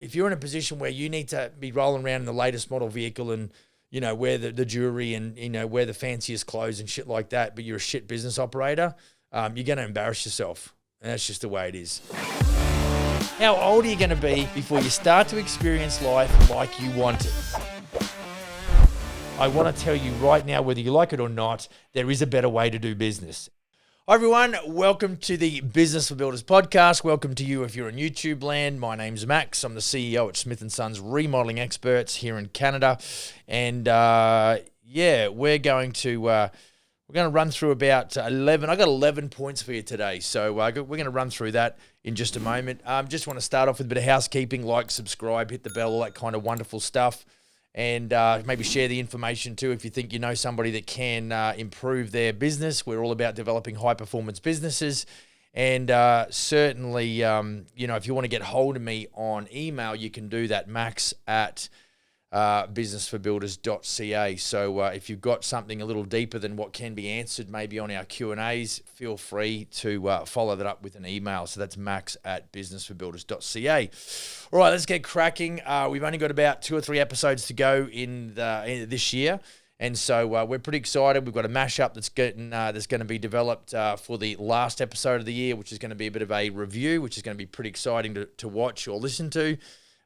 if you're in a position where you need to be rolling around in the latest model vehicle and, wear the jewelry and, wear the fanciest clothes and shit like that, but you're a shit business operator, you're going to embarrass yourself. And that's just the way it is. How old are you going to be before you start to experience life like you want it? I want to tell you right now, whether you like it or not, there is a better way to do business. Hi everyone, welcome to the Business for Builders podcast. Welcome to you if you're in YouTube land. My name's Max. I'm the CEO at Smith & Sons Remodeling Experts here in Canada. And we're going to run through about 11. I got 11 points for you today. So we're going to run through that in just a moment. Just want to start off with a bit of housekeeping, like, subscribe, hit the bell, all that kind of wonderful stuff. And maybe share the information too if you think you know somebody that can improve their business. We're all about developing high-performance businesses. And certainly, if you want to get hold of me on email, you can do that, max at businessforbuilders.ca. So if you've got something a little deeper than what can be answered maybe on our Q&As, feel free to follow that up with an email. So that's max at businessforbuilders.ca. All right, let's get cracking. We've only got about 2 or 3 episodes to go in this year. And so we're pretty excited. We've got a mashup that's going to be developed for the last episode of the year, which is going to be a bit of a review, which is going to be pretty exciting to watch or listen to.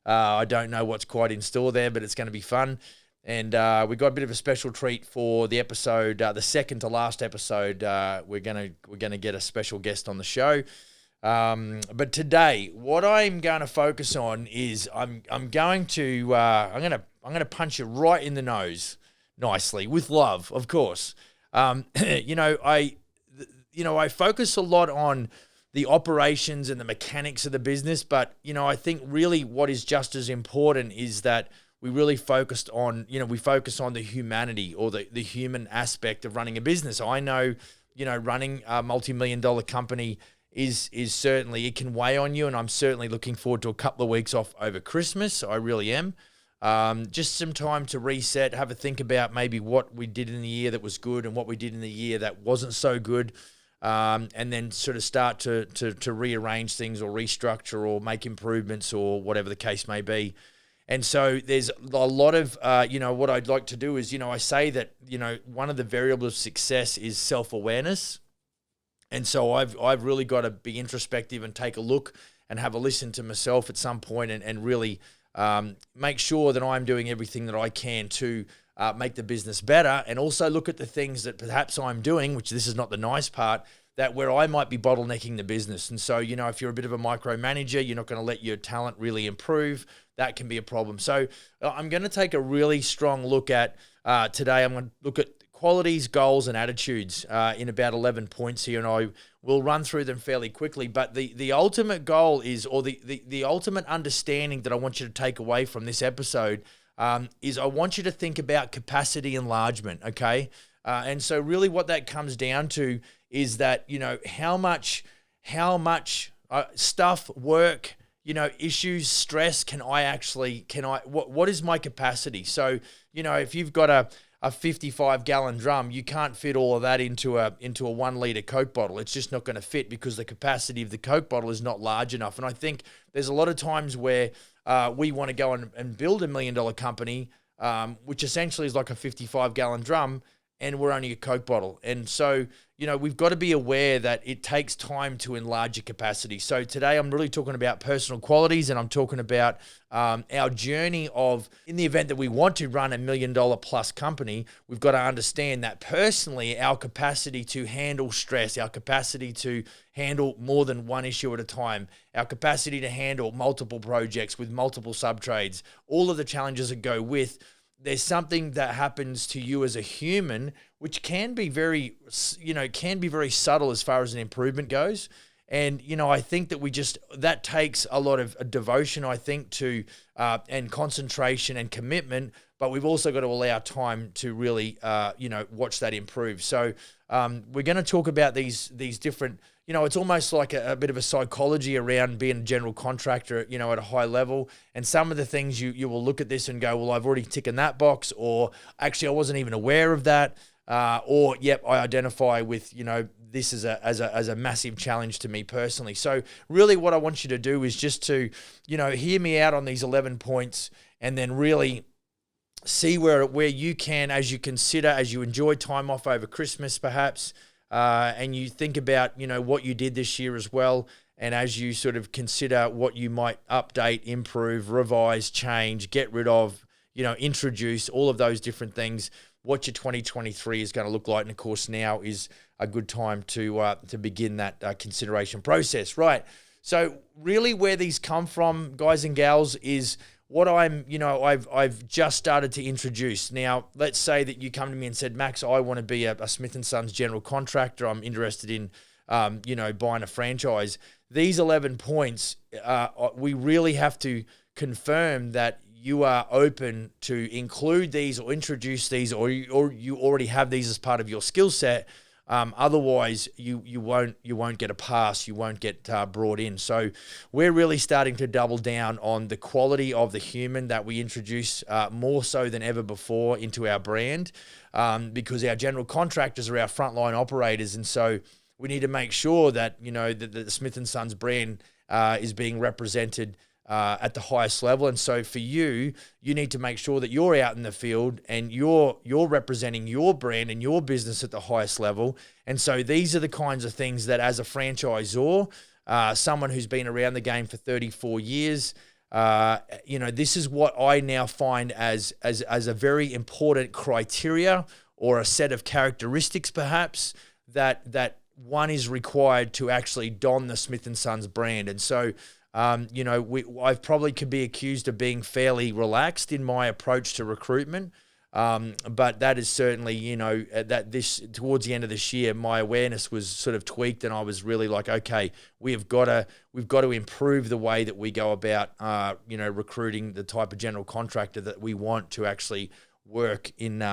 I don't know what's quite in store there, but it's going to be fun. And we got a bit of a special treat for the episode, the second to last episode. We're gonna get a special guest on the show. But today, what I'm going to focus on is I'm going to punch you right in the nose, nicely, with love, of course. I focus a lot on the operations and the mechanics of the business. But, I think really what is just as important is that we really focus on the humanity or the human aspect of running a business. I know, running a multi-million-dollar company is certainly, it can weigh on you. And I'm certainly looking forward to a couple of weeks off over Christmas. I really am. Just some time to reset, have a think about maybe what we did in the year that was good and what we did in the year that wasn't so good. And then sort of start to rearrange things or restructure or make improvements or whatever the case may be. And so there's a lot of, what I'd like to do is, I say that, one of the variables of success is self-awareness. And so I've really got to be introspective and take a look and have a listen to myself at some point and really make sure that I'm doing everything that I can to make the business better, and also look at the things that perhaps I'm doing, which this is not the nice part, that where I might be bottlenecking the business. And so, if you're a bit of a micromanager, you're not going to let your talent really improve. That can be a problem. So I'm going to take a really strong look at, today I'm going to look at qualities, goals, and attitudes in about 11 points here, and I will run through them fairly quickly. But the ultimate goal is, or the ultimate understanding that I want you to take away from this episode is I want you to think about capacity enlargement, okay? And so really what that comes down to is that, how much stuff, work, issues, stress what is my capacity? So, if you've got a 55-gallon drum, you can't fit all of that into a 1 liter Coke bottle. It's just not going to fit because the capacity of the Coke bottle is not large enough. And I think there's a lot of times where we want to go and build $1 million company, which essentially is like a 55-gallon drum, and we're only a Coke bottle. And so, we've got to be aware that it takes time to enlarge your capacity. So today I'm really talking about personal qualities, and I'm talking about our journey of, in the event that we want to run $1 million plus company, we've got to understand that personally, our capacity to handle stress, our capacity to handle more than one issue at a time, our capacity to handle multiple projects with multiple sub-trades, all of the challenges that go with. There's something that happens to you as a human, which can be very subtle as far as an improvement goes. And, I think that that takes a lot of devotion, I think, to, and concentration and commitment, but we've also got to allow time to really, watch that improve. So, we're going to talk about these different, it's almost like a bit of a psychology around being a general contractor, at a high level. And some of the things you will look at this and go, well, I've already ticked that box, or actually I wasn't even aware of that. Or, yep, I identify with, this as a massive challenge to me personally. So really what I want you to do is just to, hear me out on these 11 points, and then really see where you can, as you consider, as you enjoy time off over Christmas perhaps, and you think about, what you did this year as well. And as you sort of consider what you might update, improve, revise, change, get rid of, introduce, all of those different things, what your 2023 is going to look like. And of course, now is a good time to begin that consideration process, right? So really where these come from, guys and gals, is what I've just started to introduce. Now, let's say that you come to me and said, Max, I want to be a Smith & Sons general contractor. I'm interested in, buying a franchise. These 11 points, we really have to confirm that you are open to include these or introduce these, or you already have these as part of your skill set. Otherwise, you won't get a pass. You won't get brought in. So we're really starting to double down on the quality of the human that we introduce more so than ever before into our brand, because our general contractors are our frontline operators, and so we need to make sure that the Smith & Sons brand is being represented at the highest level. And so for you need to make sure that you're out in the field and you're representing your brand and your business at the highest level. And so these are the kinds of things that, as a franchisor, someone who's been around the game for 34 years, this is what I now find as a very important criteria, or a set of characteristics perhaps, that one is required to actually don the Smith & Sons brand. And so I probably could be accused of being fairly relaxed in my approach to recruitment, but that is certainly, that this towards the end of this year, my awareness was sort of tweaked, and I was really like, okay, we've got to improve the way that we go about, recruiting the type of general contractor that we want to actually work in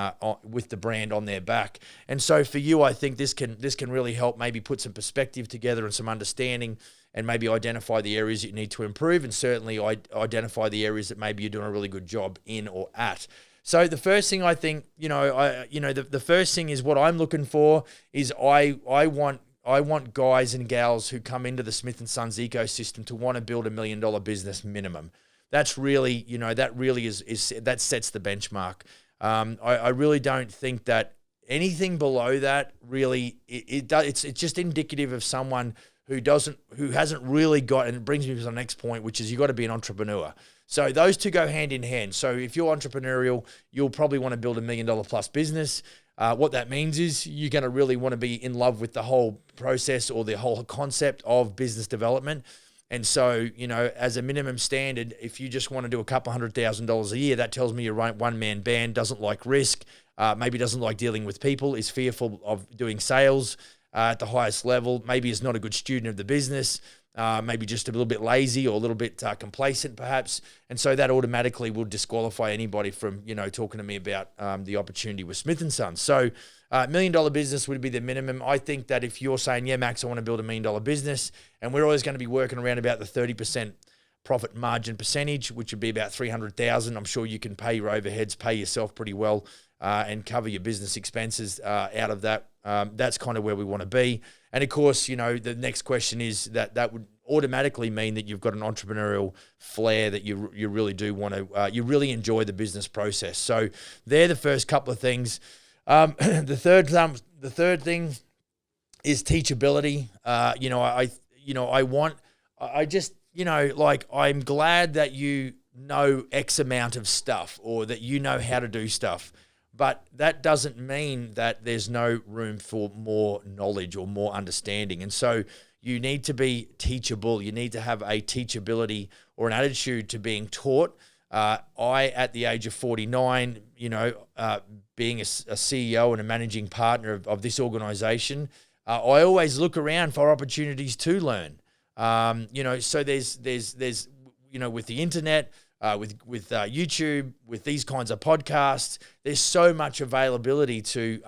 with the brand on their back. And so for you, I think this can really help maybe put some perspective together and some understanding, and maybe identify the areas you need to improve, and certainly identify the areas that maybe you're doing a really good job in or at. So the first thing I think, the first thing is what I'm looking for is I want guys and gals who come into the Smith & Sons ecosystem to want to build $1 million business minimum. That's really, that sets the benchmark. I really don't think that anything below that really, it's just indicative of someone who hasn't really got, and it brings me to the next point, which is you've got to be an entrepreneur. So those two go hand in hand. So if you're entrepreneurial, you'll probably want to build $1 million plus business. What that means is you're going to really want to be in love with the whole process or the whole concept of business development. And so, as a minimum standard, if you just want to do a couple $100,000 a year, that tells me you're a one-man band, doesn't like risk, maybe doesn't like dealing with people, is fearful of doing sales at the highest level, maybe is not a good student of the business, maybe just a little bit lazy or a little bit complacent perhaps. And so that automatically will disqualify anybody from, talking to me about the opportunity with Smith & Sons. So $1 million business would be the minimum. I think that if you're saying, yeah, Max, I want to build $1 million business, and we're always going to be working around about the 30% profit margin percentage, which would be about $300,000. I'm sure you can pay your overheads, pay yourself pretty well, and cover your business expenses out of that. That's kind of where we want to be. And of course, the next question is that would automatically mean that you've got an entrepreneurial flair, that you really do want to, you really enjoy the business process. So they're the first couple of things. The third thing is teachability. I'm glad that you know X amount of stuff, or that you know how to do stuff. But that doesn't mean that there's no room for more knowledge or more understanding. And so you need to be teachable. You need to have a teachability or an attitude to being taught. At the age of 49, being a CEO and a managing partner of this organization, I always look around for opportunities to learn. So there's with the internet, with YouTube, with these kinds of podcasts, there's so much availability to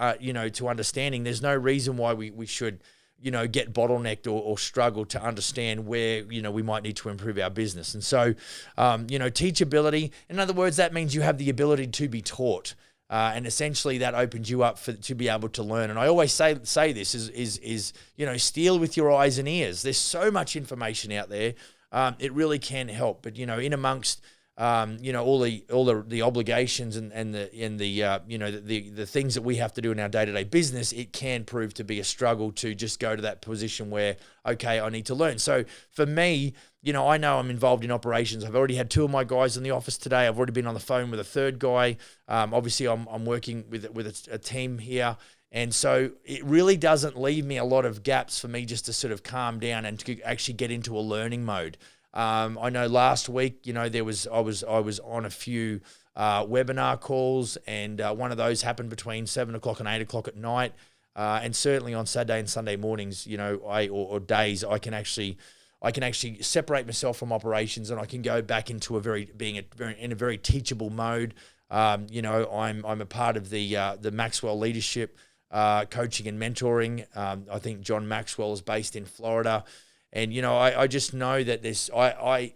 understanding. There's no reason why we should, get bottlenecked or struggle to understand where, we might need to improve our business. And so, teachability, in other words, that means you have the ability to be taught. And essentially that opens you up to be able to learn. And I always say this is steal with your eyes and ears. There's so much information out there. It really can help. But, in amongst all the obligations and the things that we have to do in our day-to-day business, it can prove to be a struggle to just go to that position where, okay, I need to learn. So for me, I know I'm involved in operations. I've already had 2 of my guys in the office today. I've already been on the phone with a 3rd guy. Obviously, I'm working with a team here. And so it really doesn't leave me a lot of gaps for me just to sort of calm down and to actually get into a learning mode. I know last week, I was on a few webinar calls, and one of those happened between 7 o'clock and 8 o'clock at night. And certainly on Saturday and Sunday mornings, or days, I can actually separate myself from operations, and I can go back into in a very teachable mode. I'm a part of the Maxwell Leadership coaching and mentoring. I think John Maxwell is based in Florida. And, I just know that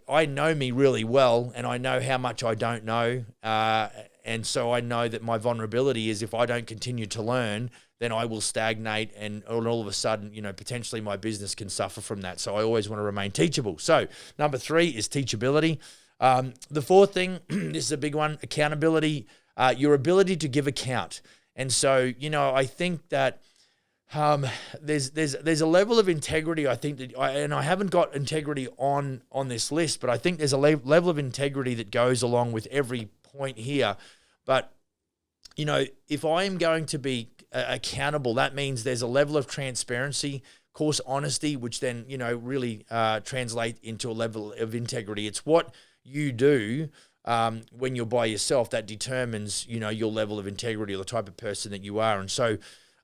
I know me really well, and I know how much I don't know. And so I know that my vulnerability is if I don't continue to learn, then I will stagnate, and all of a sudden, potentially my business can suffer from that. So I always want to remain teachable. So number 3 is teachability. The 4th thing, this is a big one, accountability, your ability to give account. And so, I think that there's a level of integrity, I think, that I haven't got integrity on this list, but I think there's a level of integrity that goes along with every point here. But, if I am going to be accountable, that means there's a level of transparency, of course, honesty, which then, really translate into a level of integrity. It's what you do when you're by yourself that determines, your level of integrity or the type of person that you are. And so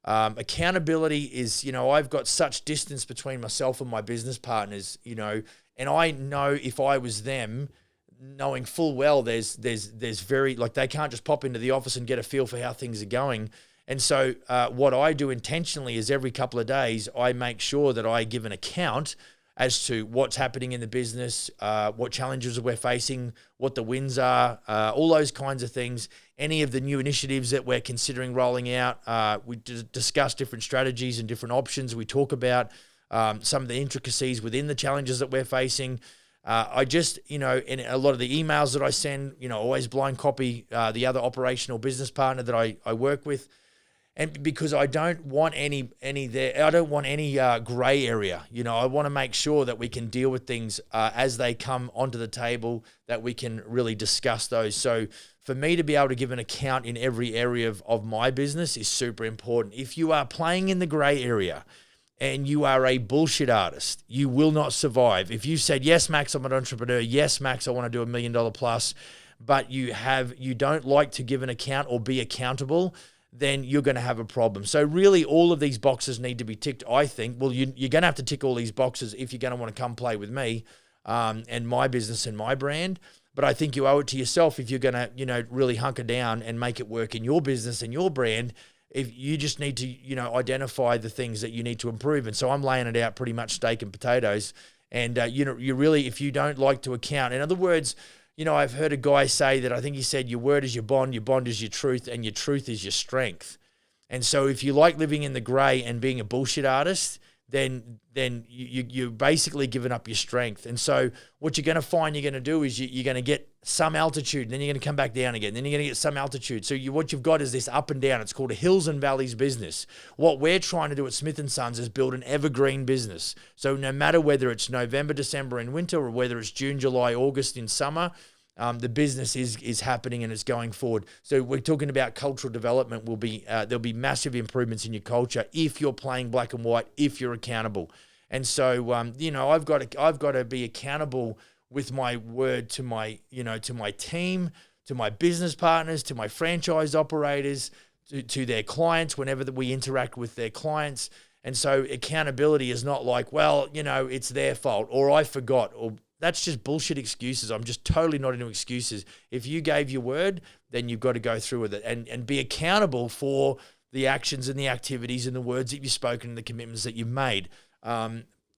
accountability is, I've got such distance between myself and my business partners, and I know if I was them, knowing full well there's very, they can't just pop into the office and get a feel for how things are going. And so what I do intentionally is every couple of days, I make sure that I give an account as to what's happening in the business, what challenges we're facing, what the wins are, all those kinds of things. Any of the new initiatives that we're considering rolling out, we discuss different strategies and different options. We talk about some of the intricacies within the challenges that we're facing. I just, in a lot of the emails that I send, always blind copy the other operational business partner that I work with. And because I don't want any gray area, I want to make sure that we can deal with things as they come onto the table, that we can really discuss those. So for me to be able to give an account in every area of my business is super important. If you are playing in the gray area and you are a bullshit artist, you will not survive. If you said, yes, Max, I'm an entrepreneur. Yes, Max, I want to do $1 million plus, but you don't like to give an account or be accountable, then you're going to have a problem. So really all of these boxes need to be ticked, I think. Well, you're going to have to tick all these boxes if you're going to want to come play with me and my business and my brand. But I think you owe it to yourself if you're going to, really hunker down and make it work in your business and your brand. If you just need to, identify the things that you need to improve. And so I'm laying it out pretty much steak and potatoes. And, you really, if you don't like to account, in other words, I've heard a guy say that, I think he said, your word is your bond is your truth, and your truth is your strength. And so if you like living in the gray and being a bullshit artist, then you're basically giving up your strength. And so what you're going to find you're going to do is you're going to get some altitude, and then you're going to come back down again. Then you're going to get some altitude. So what you've got is this up and down. It's called a hills and valleys business. What we're trying to do at Smith & Sons is build an evergreen business. So no matter whether it's November, December in winter, or whether it's June, July, August in summer, the business is happening and it's going forward. So we're talking about cultural development. There'll be massive improvements in your culture if you're playing black and white, if you're accountable. And so I've got to be accountable with my word to my team, to my business partners, to my franchise operators, to their clients whenever we interact with their clients. And so accountability is not like, well, it's their fault, or I forgot, or that's just bullshit excuses. I'm just totally not into excuses. If you gave your word, then you've got to go through with it and be accountable for the actions and the activities and the words that you've spoken and the commitments that you've made.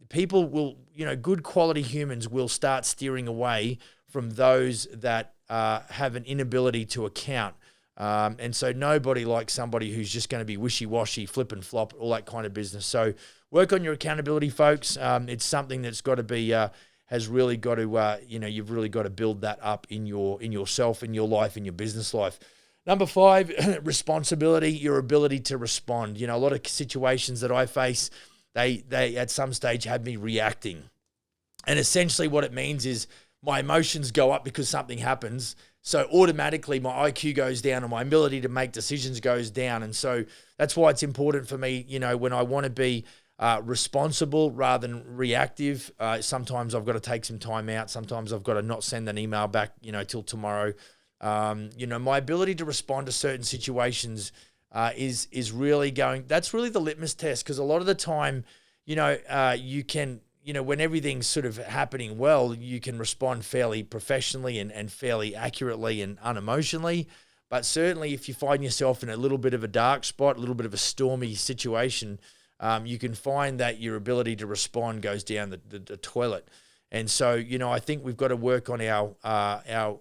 People will, good quality humans will start steering away from those that have an inability to account. And so nobody likes somebody who's just going to be wishy-washy, flip and flop, all that kind of business. So work on your accountability, folks. It's something that's got to be, has really got to, you've really got to build that up in yourself, in your life, in your business life. Number 5, responsibility, your ability to respond. A lot of situations that I face, they at some stage have me reacting. And essentially what it means is my emotions go up because something happens. So automatically my IQ goes down and my ability to make decisions goes down. And so that's why it's important for me, when I want to be responsible rather than reactive, sometimes I've got to take some time out. Sometimes I've got to not send an email back, till tomorrow. My ability to respond to certain situations is really that's really the litmus test, because a lot of the time, you can, when everything's sort of happening well, you can respond fairly professionally and fairly accurately and unemotionally. But certainly if you find yourself in a little bit of a dark spot, a little bit of a stormy situation, you can find that your ability to respond goes down the toilet. And so, I think we've got to work on our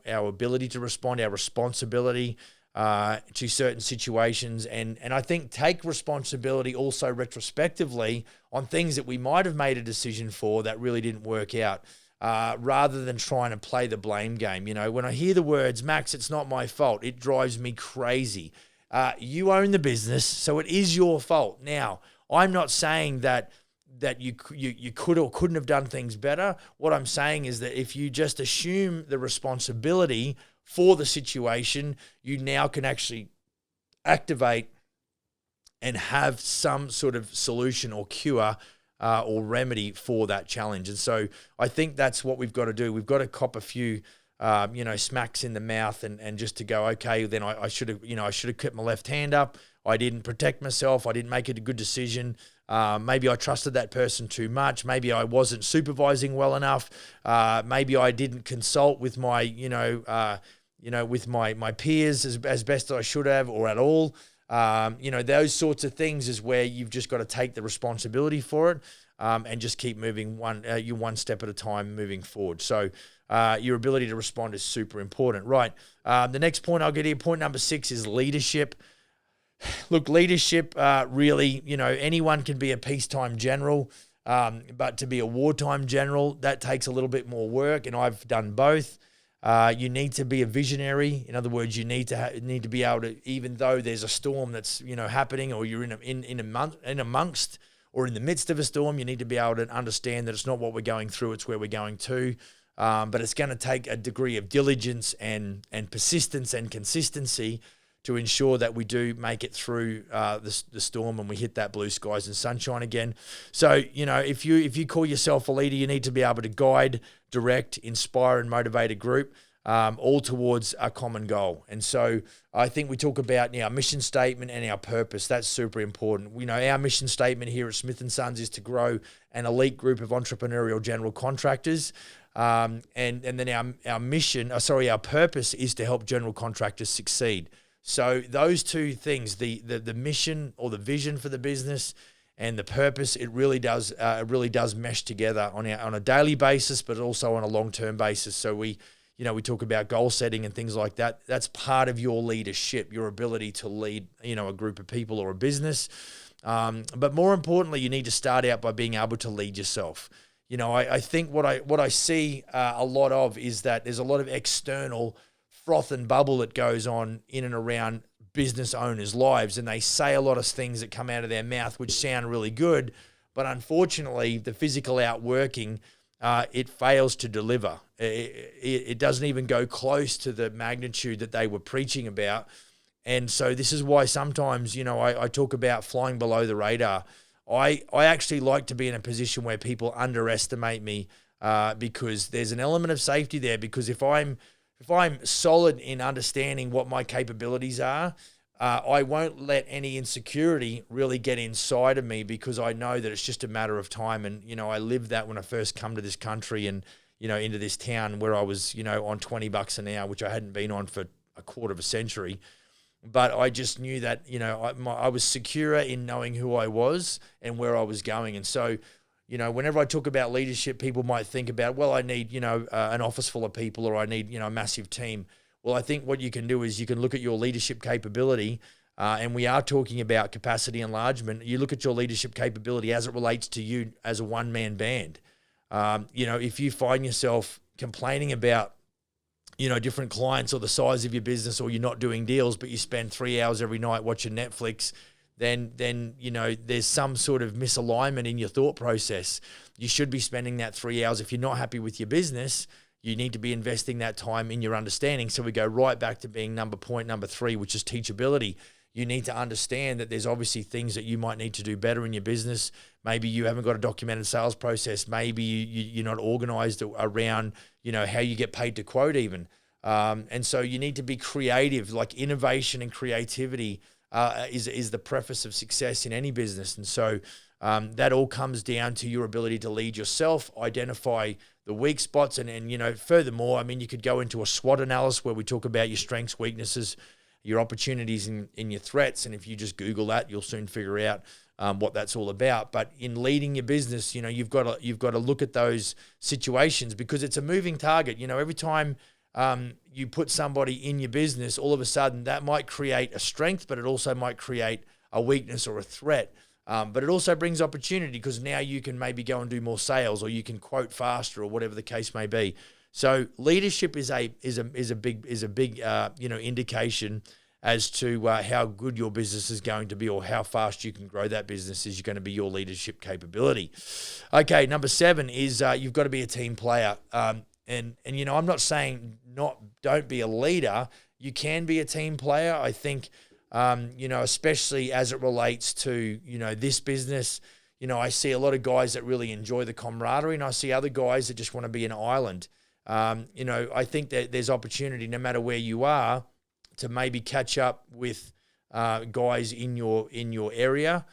ability to respond, our responsibility to certain situations, and I think take responsibility also retrospectively on things that we might have made a decision for that really didn't work out, rather than trying to play the blame game. When I hear the words, Max, it's not my fault, it drives me crazy. You own the business, so it is your fault. Now, I'm not saying that you could or couldn't have done things better. What I'm saying is that if you just assume the responsibility for the situation, you now can actually activate and have some sort of solution or cure or remedy for that challenge. And so I think that's what we've got to do. We've got to cop a few smacks in the mouth and just to go, okay, then I should have kept my left hand up. I didn't protect myself. I didn't make it a good decision. Maybe I trusted that person too much. Maybe I wasn't supervising well enough. Maybe I didn't consult with my, with my peers as best I should have or at all. Those sorts of things is where you've just got to take the responsibility for it and just keep moving one step at a time moving forward. So your ability to respond is super important. Right. The next point I'll get here, point number 6 is leadership. Look, leadership, really, anyone can be a peacetime general, but to be a wartime general, that takes a little bit more work, and I've done both. You need to be a visionary. In other words, you need to be able to, even though there's a storm that's happening, or you're in amongst or in the midst of a storm, you need to be able to understand that it's not what we're going through, it's where we're going to. But it's going to take a degree of diligence and persistence and consistency to ensure that we do make it through the storm and we hit that blue skies and sunshine again. So, if you call yourself a leader, you need to be able to guide, direct, inspire, and motivate a group, all towards a common goal. And so I think we talk about our mission statement and our purpose. That's super important. Our mission statement here at Smith & Sons is to grow an elite group of entrepreneurial general contractors. And then our purpose is to help general contractors succeed. So those two things, the mission or the vision for the business and the purpose, it really does mesh together on a daily basis, but also on a long-term basis. So we talk about goal setting and things like that. That's part of your leadership, your ability to lead, a group of people or a business. But more importantly, you need to start out by being able to lead yourself. I think what I see a lot of is that there's a lot of external froth and bubble that goes on in and around business owners' lives, and they say a lot of things that come out of their mouth which sound really good, but unfortunately the physical outworking, it fails to deliver. It doesn't even go close to the magnitude that they were preaching about. And so this is why sometimes, I talk about flying below the radar. I actually like to be in a position where people underestimate me because there's an element of safety there, because if I'm solid in understanding what my capabilities are, I won't let any insecurity really get inside of me, because I know that it's just a matter of time. And, I lived that when I first come to this country and, into this town where I was, on $20 an hour, which I hadn't been on for a quarter of a century. But I just knew that, I was secure in knowing who I was and where I was going. And so, whenever I talk about leadership, people might think about, well, I need, an office full of people, or I need, a massive team. Well, I think what you can do is you can look at your leadership capability, and we are talking about capacity enlargement. You look at your leadership capability as it relates to you as a one-man band. If you find yourself complaining about, different clients or the size of your business, or you're not doing deals, but you spend 3 hours every night watching Netflix, then there's some sort of misalignment in your thought process. You should be spending that 3 hours. If you're not happy with your business, you need to be investing that time in your understanding. So we go right back to being point number 3, which is teachability. You need to understand that there's obviously things that you might need to do better in your business. Maybe you haven't got a documented sales process. Maybe you're not organized around, how you get paid to quote even. And so you need to be creative. Like, innovation and creativity is the preface of success in any business. And so that all comes down to your ability to lead yourself, identify the weak spots. And furthermore, you could go into a SWOT analysis where we talk about your strengths, weaknesses, your opportunities in your threats. And if you just Google that, you'll soon figure out what that's all about. But in leading your business, you've got to look at those situations, because it's a moving target. Every time you put somebody in your business, all of a sudden that might create a strength, but it also might create a weakness or a threat. But it also brings opportunity, because now you can maybe go and do more sales, or you can quote faster, or whatever the case may be. So leadership is a big indication as to how good your business is going to be, or how fast you can grow that business is going to be your leadership capability. Okay, number 7 is you've got to be a team player. And I'm not saying don't be a leader. You can be a team player. I think especially as it relates to this business. I see a lot of guys that really enjoy the camaraderie, and I see other guys that just want to be an island. I think that there's opportunity, no matter where you are, to maybe catch up with guys in your area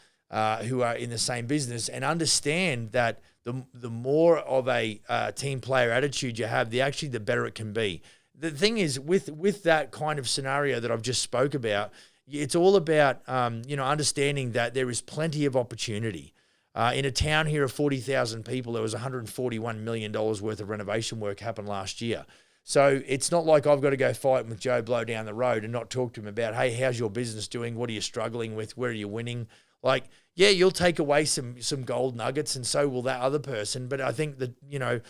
who are in the same business, and understand that the more of a team player attitude you have, the better it can be. The thing is, with that kind of scenario that I've just spoke about, it's all about understanding that there is plenty of opportunity. In a town here of 40,000 people, there was $141 million worth of renovation work happened last year. So it's not like I've got to go fight with Joe Blow down the road and not talk to him about, hey, how's your business doing? What are you struggling with? Where are you winning? Like, yeah, you'll take away some gold nuggets, and so will that other person. But I think that,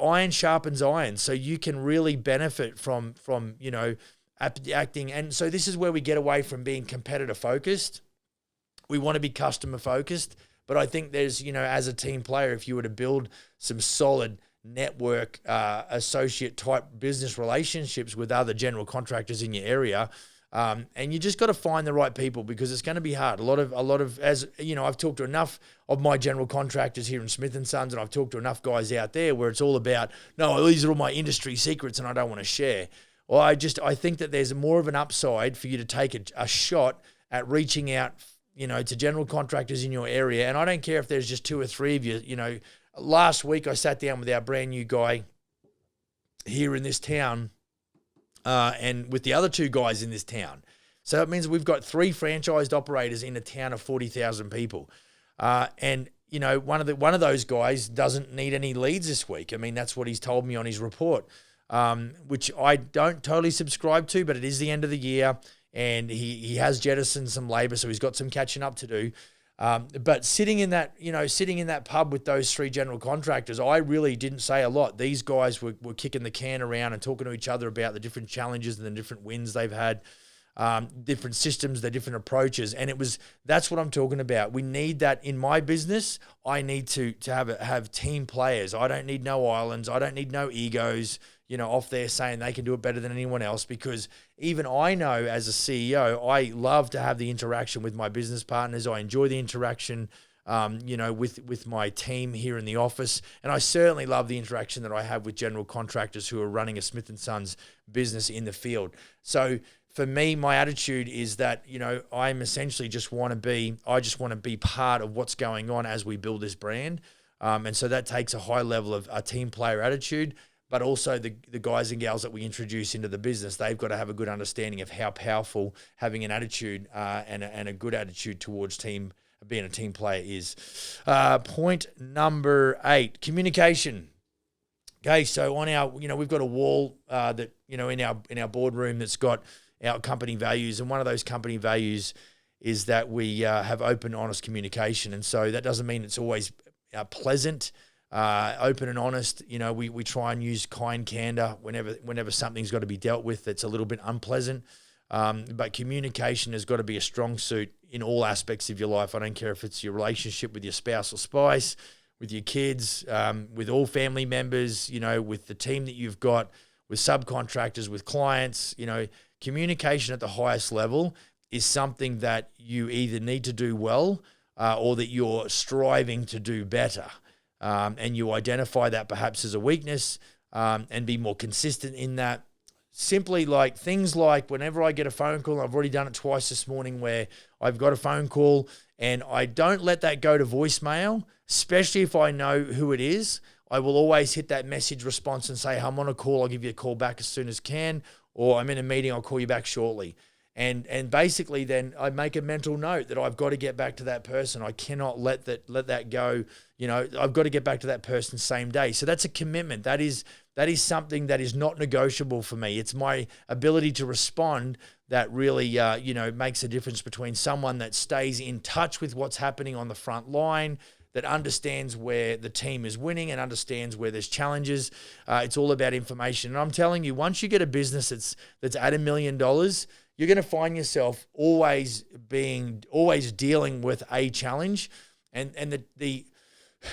iron sharpens iron. So you can really benefit from acting. And so this is where we get away from being competitor focused. We want to be customer focused. But I think there's, as a team player, if you were to build some solid network associate type business relationships with other general contractors in your area, and you just got to find the right people, because it's going to be hard. A lot of, as I've talked to enough of my general contractors here in Smith & Sons, and I've talked to enough guys out there where it's all about, no, these are all my industry secrets and I don't want to share. Well, I think that there's more of an upside for you to take a shot at reaching out to general contractors in your area. And I don't care if there's just 2 or 3 of you. Last week I sat down with our brand new guy here in this town, and with the other 2 guys in this town. So it means we've got 3 franchised operators in a town of 40,000 people. And one of those guys doesn't need any leads this week. That's what he's told me on his report, which I don't totally subscribe to, but it is the end of the year. And he has jettisoned some labor, so he's got some catching up to do. But sitting in that pub with those 3 general contractors, I really didn't say a lot. These guys were kicking the can around and talking to each other about the different challenges and the different wins they've had, different systems, the different approaches. And that's what I'm talking about. We need that in my business. I need to have team players. I don't need no islands. I don't need no egos, off there saying they can do it better than anyone else, because even I know as a CEO, I love to have the interaction with my business partners. I enjoy the interaction, with my team here in the office. And I certainly love the interaction that I have with general contractors who are running a Smith & Sons business in the field. So for me, my attitude is that, I'm essentially just want to be part of what's going on as we build this brand. And so that takes a high level of a team player attitude. But also the guys and gals that we introduce into the business, they've got to have a good understanding of how powerful having an attitude and a good attitude towards being a team player is. Point number 8, communication. Okay, so on our, we've got a wall that, in our boardroom that's got our company values, and one of those company values is that we have open, honest communication. And so that doesn't mean it's always pleasant, open and honest. We try and use kind candor whenever something's got to be dealt with that's a little bit unpleasant. But communication has got to be a strong suit in all aspects of your life. I don't care if it's your relationship with your spouse or spouse, with your kids, with all family members, with the team that you've got, with subcontractors, with clients. Communication at the highest level is something that you either need to do well or that you're striving to do better. And you identify that perhaps as a weakness and be more consistent in that. Simply like things like whenever I get a phone call, I've already done it twice this morning where I've got a phone call and I don't let that go to voicemail, especially if I know who it is. I will always hit that message response and say, I'm on a call, I'll give you a call back as soon as can, or I'm in a meeting, I'll call you back shortly. And basically then I make a mental note that I've got to get back to that person. I cannot let that go. I've got to get back to that person same day. So that's a commitment. That is something that is not negotiable for me. It's my ability to respond that really, makes a difference between someone that stays in touch with what's happening on the front line, that understands where the team is winning and understands where there's challenges. It's all about information. And I'm telling you, once you get a business that's at $1 million, you're going to find yourself always dealing with a challenge. And the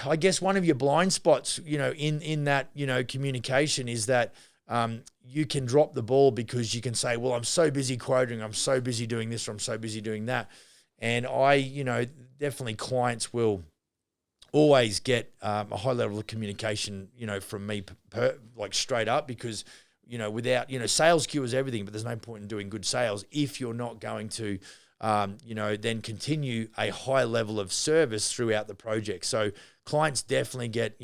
I guess one of your blind spots, in that, communication is that you can drop the ball because you can say, well, I'm so busy quoting, I'm so busy doing this, or I'm so busy doing that. And definitely clients will always get a high level of communication, from me like straight up, because without, sales cures everything, but there's no point in doing good sales if you're not going to, then continue a high level of service throughout the project. So clients definitely get,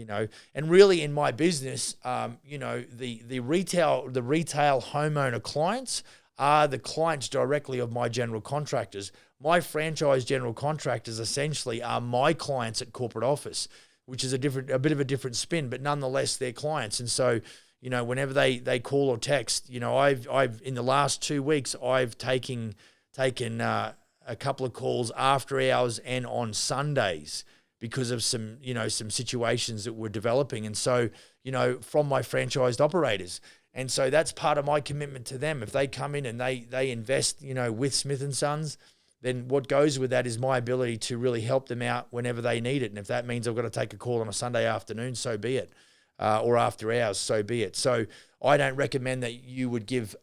and really in my business, the retail homeowner clients are the clients directly of my general contractors. My franchise general contractors essentially are my clients at corporate office, which is a bit of a different spin, but nonetheless they're clients. And so, whenever they call or text, I've in the last 2 weeks, I've taken a couple of calls after hours and on Sundays because of some situations that were developing. And so, from my franchised operators. And so that's part of my commitment to them. If they come in and they invest, with Smith & Sons, then what goes with that is my ability to really help them out whenever they need it. And if that means I've got to take a call on a Sunday afternoon, so be it. Or after hours, so be it. So I don't recommend that you would give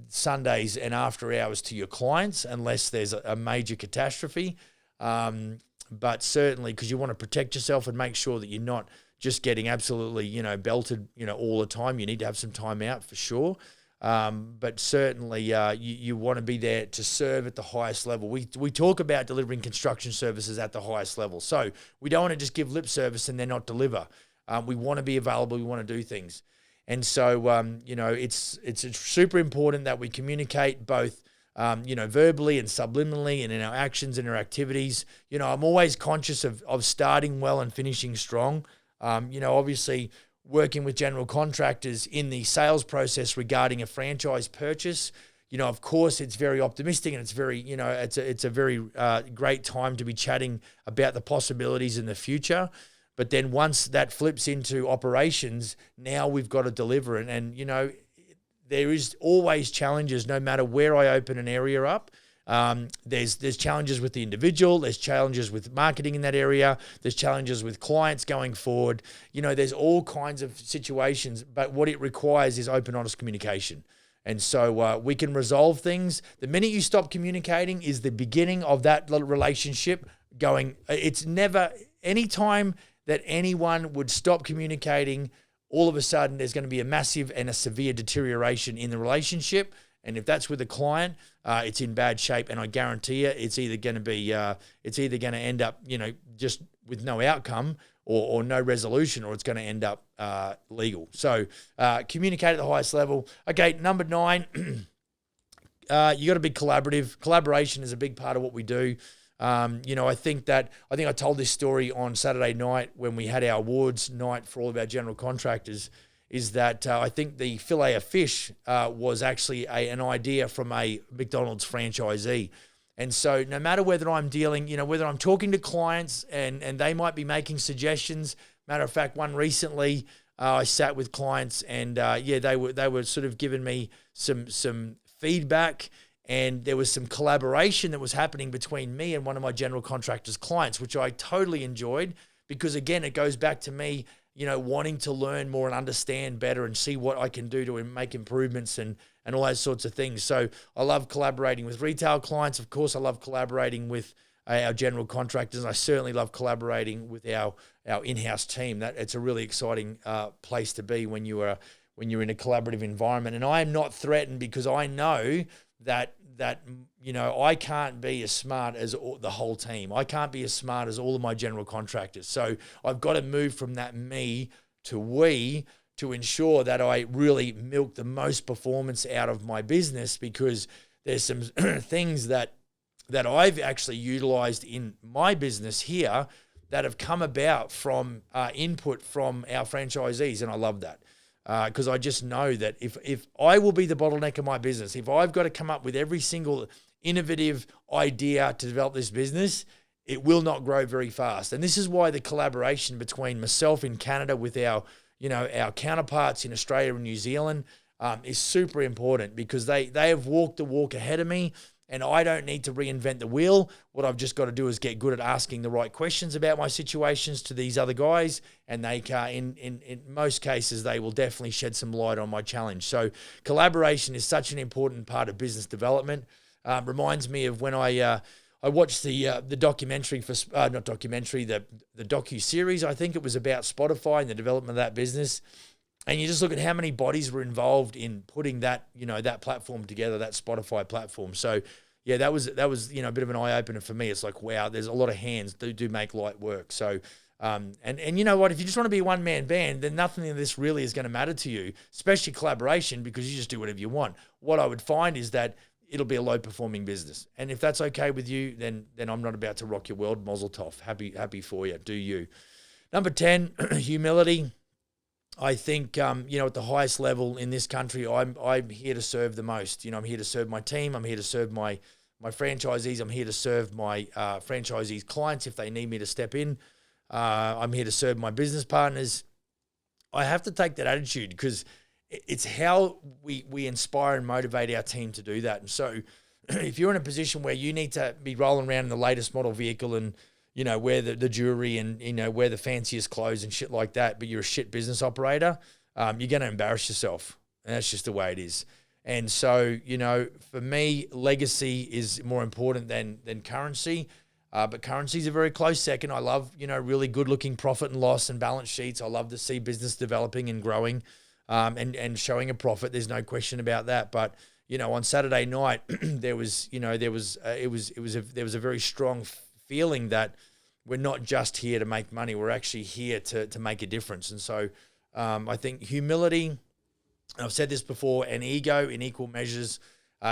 Sundays and after hours to your clients unless there's a major catastrophe. But certainly, because you want to protect yourself and make sure that you're not just getting absolutely, belted, all the time. You need to have some time out for sure. But certainly you want to be there to serve at the highest level. We talk about delivering construction services at the highest level. So we don't want to just give lip service and then not deliver. We want to be available. We want to do things. And so, it's super important that we communicate both, verbally and subliminally and in our actions and our activities. I'm always conscious of starting well and finishing strong. Obviously working with general contractors in the sales process regarding a franchise purchase, of course it's very optimistic and it's very, it's a very great time to be chatting about the possibilities in the future. But then once that flips into operations, now we've got to deliver. And there is always challenges no matter where I open an area up. There's challenges with the individual. There's challenges with marketing in that area. There's challenges with clients going forward. There's all kinds of situations, but what it requires is open, honest communication. And so we can resolve things. The minute you stop communicating is the beginning of that relationship going. It's never any time that anyone would stop communicating, all of a sudden there's going to be a massive and a severe deterioration in the relationship. And if that's with a client, it's in bad shape. And I guarantee you, it's either going to end up, just with no outcome or no resolution, or it's going to end up legal. So communicate at the highest level. Okay, number 9, you got to be collaborative. Collaboration is a big part of what we do. I think I told this story on Saturday night when we had our awards night for all of our general contractors. is that I think the fillet of fish was actually an idea from a McDonald's franchisee. And so no matter whether I'm dealing, whether I'm talking to clients and they might be making suggestions. Matter of fact, one recently, I sat with clients and they were sort of giving me some feedback, and there was some collaboration that was happening between me and one of my general contractors clients, which I totally enjoyed, because again, it goes back to me, wanting to learn more and understand better and see what I can do to make improvements and all those sorts of things. So I love collaborating with retail clients. Of course, I love collaborating with our general contractors. And I certainly love collaborating with our in-house team. That it's a really exciting place to be when you're in a collaborative environment. And I am not threatened, because I know that I can't be as smart as the whole team. I can't be as smart as all of my general contractors. So I've got to move from that me to we to ensure that I really milk the most performance out of my business, because there's some things that I've actually utilized in my business here that have come about from input from our franchisees, and I love that. Because I just know that if I will be the bottleneck of my business, if I've got to come up with every single innovative idea to develop this business, it will not grow very fast. And this is why the collaboration between myself in Canada with our counterparts in Australia and New Zealand is super important, because they have walked the walk ahead of me. And I don't need to reinvent the wheel. What I've just got to do is get good at asking the right questions about my situations to these other guys. And they can, in most cases, they will definitely shed some light on my challenge. So collaboration is such an important part of business development. Reminds me of when I watched the documentary the docu-series, I think it was, about Spotify and the development of that business. And you just look at how many bodies were involved in putting that, that platform together, that Spotify platform. So yeah, that was, a bit of an eye opener for me. It's like, wow, there's a lot of hands do make light work. So, and you know what, if you just want to be a one man band, then nothing of this really is going to matter to you, especially collaboration, because you just do whatever you want. What I would find is that it'll be a low performing business. And if that's okay with you, then I'm not about to rock your world. Mazel tov. Happy for you. Do you. Number 10, humility. I think, at the highest level in this country, I'm here to serve the most. I'm here to serve my team. I'm here to serve my franchisees. I'm here to serve my franchisees' clients if they need me to step in. I'm here to serve my business partners. I have to take that attitude, because it's how we inspire and motivate our team to do that. And so if you're in a position where you need to be rolling around in the latest model vehicle and wear the jewelry and, wear the fanciest clothes and shit like that, but you're a shit business operator, you're going to embarrass yourself. And that's just the way it is. And so, for me, legacy is more important than currency. But currency is a very close second. I love, really good looking profit and loss and balance sheets. I love to see business developing and growing and showing a profit. There's no question about that. But, on Saturday night, there was a very strong feeling that we're not just here to make money. We're actually here to make a difference. And so I think humility, I've said this before, and ego in equal measures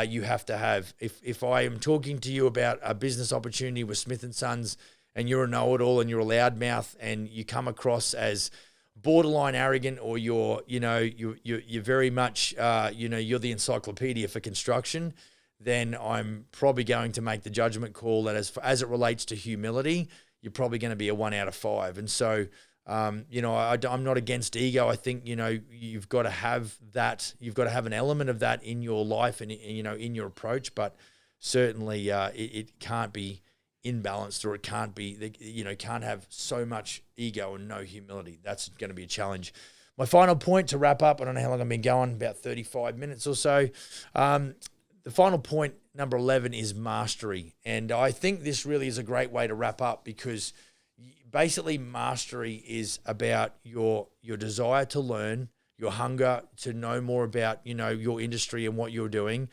you have to have. If I am talking to you about a business opportunity with Smith & Sons and you're a know-it-all and you're a loudmouth and you come across as borderline arrogant, or you're very much, you're the encyclopedia for construction, then I'm probably going to make the judgment call that as it relates to humility, you're probably going to be a 1 out of 5. And so, I'm not against ego. I think, you've got to have that. You've got to have an element of that in your life and, in your approach. But certainly it can't be imbalanced, or it can't be, can't have so much ego and no humility. That's going to be a challenge. My final point to wrap up, I don't know how long I've been going, about 35 minutes or so. The final point, number 11, is mastery. And I think this really is a great way to wrap up, because basically mastery is about your desire to learn, your hunger to know more about, your industry and what you're doing,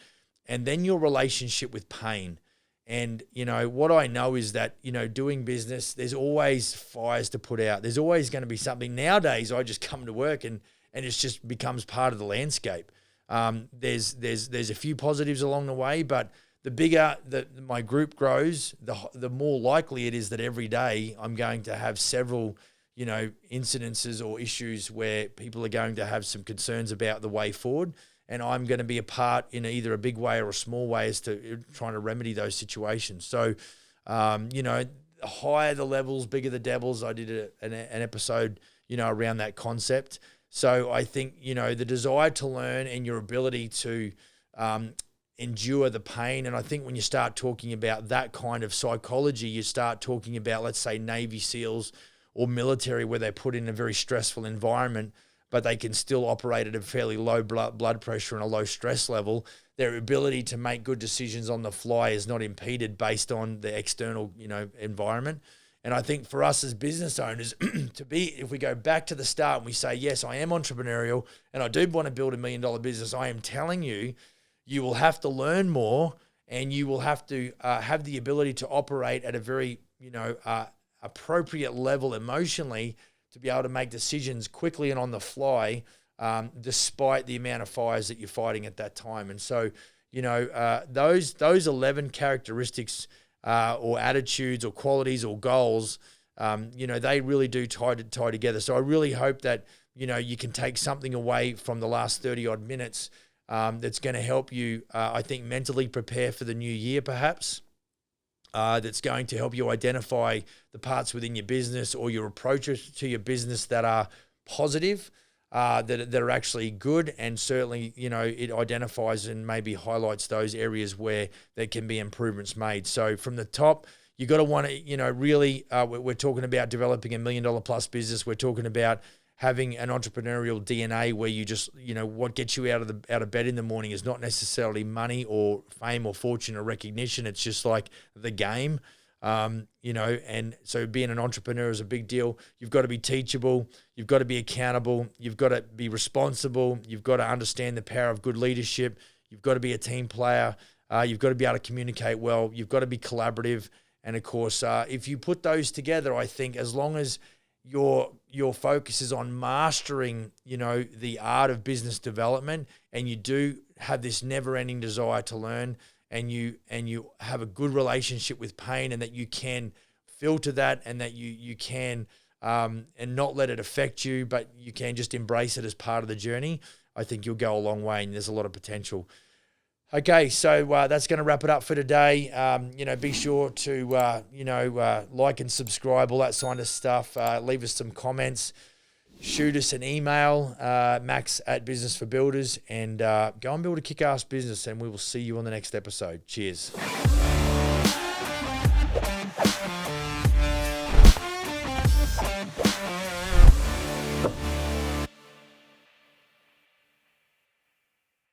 and then your relationship with pain. And, what I know is that, doing business, there's always fires to put out. There's always going to be something. Nowadays, I just come to work and it just becomes part of the landscape. There's a few positives along the way, but the bigger my group grows, the more likely it is that every day I'm going to have several, incidences or issues where people are going to have some concerns about the way forward. And I'm going to be a part in either a big way or a small way as to trying to remedy those situations. So, higher the levels, bigger the devils. I did an episode, around that concept. So I think, the desire to learn and your ability to endure the pain. And I think when you start talking about that kind of psychology, you start talking about, let's say, Navy SEALs or military, where they're put in a very stressful environment, but they can still operate at a fairly low blood pressure and a low stress level. Their ability to make good decisions on the fly is not impeded based on the external, environment. And I think for us as business owners if we go back to the start and we say, yes, I am entrepreneurial and I do want to build $1 million business, I am telling you, you will have to learn more and you will have to have the ability to operate at a very, appropriate level emotionally to be able to make decisions quickly and on the fly, despite the amount of fires that you're fighting at that time. And so, those 11 characteristics or attitudes or qualities or goals, they really do tie together. So I really hope that, you can take something away from the last 30 odd minutes that's going to help you, I think, mentally prepare for the new year perhaps. That's going to help you identify the parts within your business or your approaches to your business that are positive, that are actually good, and certainly, it identifies and maybe highlights those areas where there can be improvements made. So from the top, you got to want to, really, we're talking about developing $1 million plus business. We're talking about having an entrepreneurial DNA where you just, what gets you out of bed in the morning is not necessarily money or fame or fortune or recognition. It's just like the game, and so being an entrepreneur is a big deal. You've got to be teachable. You've got to be accountable. You've got to be responsible. You've got to understand the power of good leadership. You've got to be a team player. You've got to be able to communicate well. You've got to be collaborative. And of course, if you put those together, I think as long as your focus is on mastering, the art of business development, and you do have this never-ending desire to learn, and you have a good relationship with pain, and that you can filter that, and that you can and not let it affect you, but you can just embrace it as part of the journey, I think you'll go a long way, and there's a lot of potential. Okay, so that's going to wrap it up for today. Be sure to, like and subscribe, all that kind of stuff. Leave us some comments. Shoot us an email, max@Business for Builders, and go and build a kick-ass business, and we will see you on the next episode. Cheers.